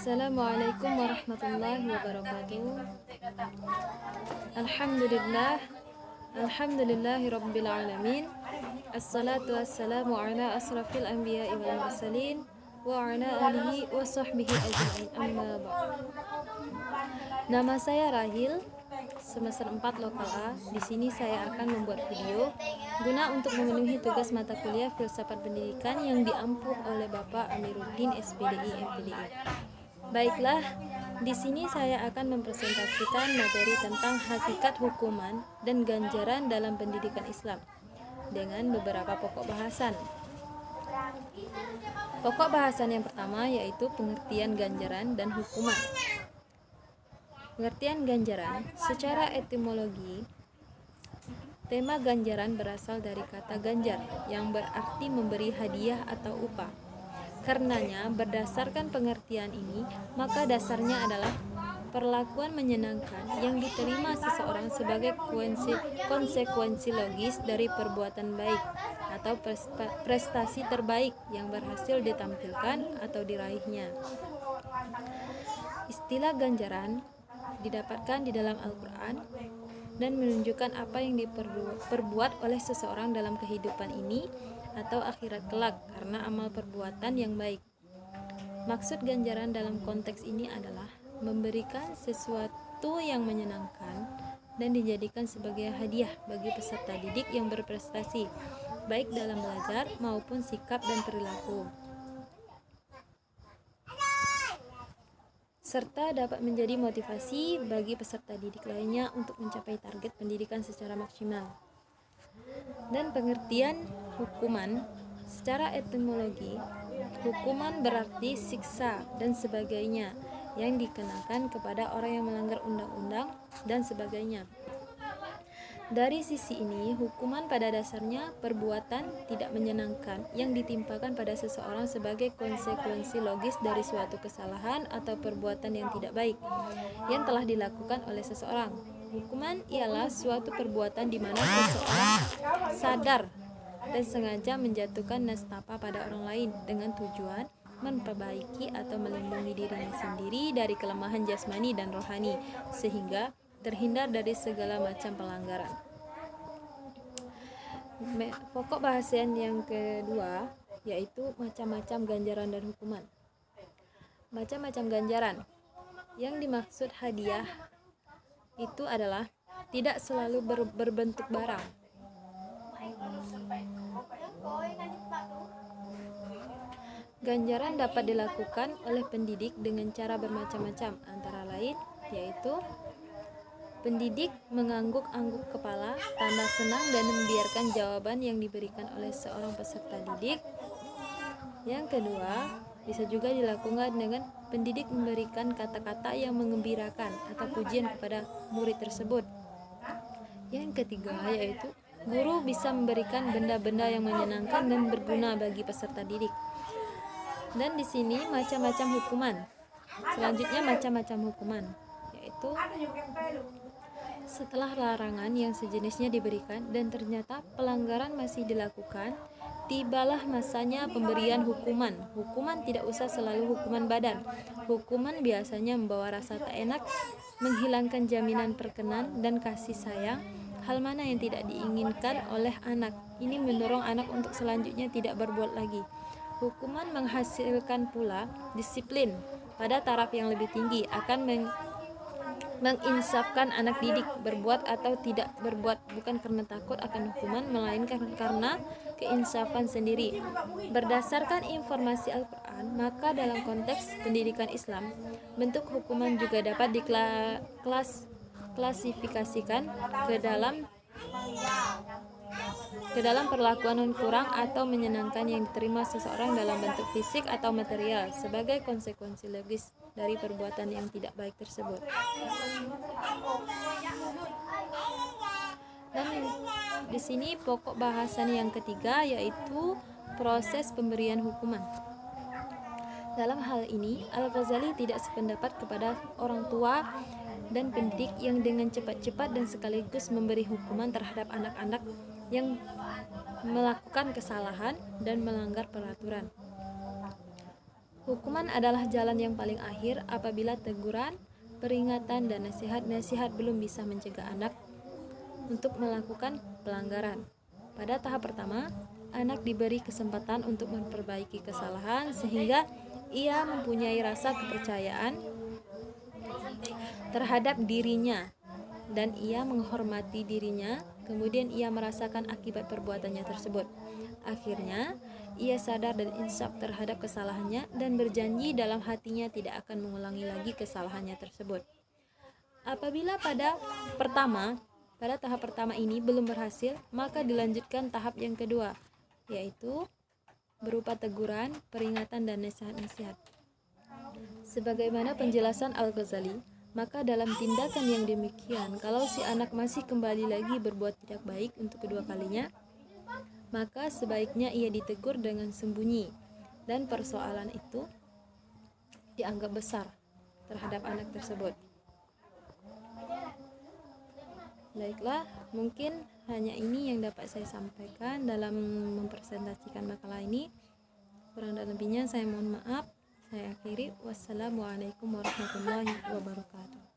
Assalamualaikum warahmatullahi wabarakatuh. Alhamdulillah, alhamdulillahi rabbil alamin. Assalatu wassalamu ala asrafil anbiya'i wal mursalin wa ala alihi wa sahbihi ajma'in, amma ba'd. Nama saya Rahil, semester 4 lokal A. Di sini saya akan membuat video guna untuk memenuhi tugas mata kuliah Filsafat Pendidikan yang diampuh oleh Bapak Amiruddin SPDI MPDI. Baiklah, di sini saya akan mempresentasikan materi tentang hakikat hukuman dan ganjaran dalam pendidikan Islam dengan beberapa pokok bahasan. Pokok bahasan yang pertama yaitu pengertian ganjaran dan hukuman. Pengertian ganjaran secara etimologi, tema ganjaran berasal dari kata ganjar yang berarti memberi hadiah atau upah. Karenanya, berdasarkan pengertian ini, maka dasarnya adalah perlakuan menyenangkan yang diterima seseorang sebagai konsekuensi logis dari perbuatan baik atau prestasi terbaik yang berhasil ditampilkan atau diraihnya. Istilah ganjaran didapatkan di dalam Al-Quran dan menunjukkan apa yang diperbuat oleh seseorang dalam kehidupan ini atau akhirat kelak karena amal perbuatan yang baik. Maksud ganjaran dalam konteks ini adalah memberikan sesuatu yang menyenangkan dan dijadikan sebagai hadiah bagi peserta didik yang berprestasi, baik dalam belajar maupun sikap dan perilaku, serta dapat menjadi motivasi bagi peserta didik lainnya untuk mencapai target pendidikan secara maksimal. Dan pengertian hukuman secara etimologi, hukuman berarti siksa dan sebagainya yang dikenakan kepada orang yang melanggar undang-undang dan sebagainya. Dari sisi ini, hukuman pada dasarnya perbuatan tidak menyenangkan yang ditimpakan pada seseorang sebagai konsekuensi logis dari suatu kesalahan atau perbuatan yang tidak baik yang telah dilakukan oleh seseorang. Hukuman ialah suatu perbuatan di mana seseorang sadar dan sengaja menjatuhkan nestapa pada orang lain dengan tujuan memperbaiki atau melindungi dirinya sendiri dari kelemahan jasmani dan rohani sehingga terhindar dari segala macam pelanggaran. Pokok bahasan yang kedua yaitu macam-macam ganjaran dan hukuman. Macam-macam ganjaran yang dimaksud hadiah itu adalah tidak selalu berbentuk barang. Ganjaran dapat dilakukan oleh pendidik dengan cara bermacam-macam, antara lain yaitu pendidik mengangguk-angguk kepala, tanda senang dan membiarkan jawaban yang diberikan oleh seorang peserta didik. Yang kedua, bisa juga dilakukan dengan pendidik memberikan kata-kata yang menggembirakan atau pujian kepada murid tersebut. Yang ketiga, yaitu guru bisa memberikan benda-benda yang menyenangkan dan berguna bagi peserta didik. Dan di sini macam-macam hukuman. Selanjutnya macam-macam hukuman, yaitu setelah larangan yang sejenisnya diberikan dan ternyata pelanggaran masih dilakukan, tibalah masanya pemberian hukuman. Hukuman tidak usah selalu hukuman badan. Hukuman biasanya membawa rasa tak enak, menghilangkan jaminan perkenan dan kasih sayang, hal mana yang tidak diinginkan oleh anak. Ini mendorong anak untuk selanjutnya tidak berbuat lagi. Hukuman menghasilkan pula disiplin pada taraf yang lebih tinggi, akan menginsafkan anak didik berbuat atau tidak berbuat bukan karena takut akan hukuman, melainkan karena keinsafan sendiri. Berdasarkan informasi Al-Quran, maka dalam konteks pendidikan Islam, bentuk hukuman juga dapat diklasifikasikan ke dalam perlakuan non kurang atau menyenangkan yang diterima seseorang dalam bentuk fisik atau material sebagai konsekuensi logis dari perbuatan yang tidak baik tersebut. Dan di sini pokok bahasan yang ketiga yaitu proses pemberian hukuman. Dalam hal ini, Al-Ghazali tidak sependapat kepada orang tua dan pendidik yang dengan cepat-cepat dan sekaligus memberi hukuman terhadap anak-anak yang melakukan kesalahan dan melanggar peraturan. Hukuman adalah jalan yang paling akhir apabila teguran, peringatan, dan nasihat-nasihat belum bisa mencegah anak untuk melakukan pelanggaran. Pada tahap pertama, anak diberi kesempatan untuk memperbaiki kesalahan sehingga ia mempunyai rasa kepercayaan terhadap dirinya dan ia menghormati dirinya. Kemudian ia merasakan akibat perbuatannya tersebut. Akhirnya, ia sadar dan insaf terhadap kesalahannya dan berjanji dalam hatinya tidak akan mengulangi lagi kesalahannya tersebut. Apabila pada tahap pertama ini belum berhasil, maka dilanjutkan tahap yang kedua, yaitu berupa teguran, peringatan, dan nasihat-nasihat. Sebagaimana penjelasan Al-Ghazali, maka dalam tindakan yang demikian, kalau si anak masih kembali lagi berbuat tidak baik untuk kedua kalinya, maka sebaiknya ia ditegur dengan sembunyi dan persoalan itu dianggap besar terhadap anak tersebut. Baiklah, mungkin hanya ini yang dapat saya sampaikan dalam mempresentasikan makalah ini. Kurang dan lebihnya saya mohon maaf. Saya akhiri. Wassalamualaikum warahmatullahi wabarakatuh.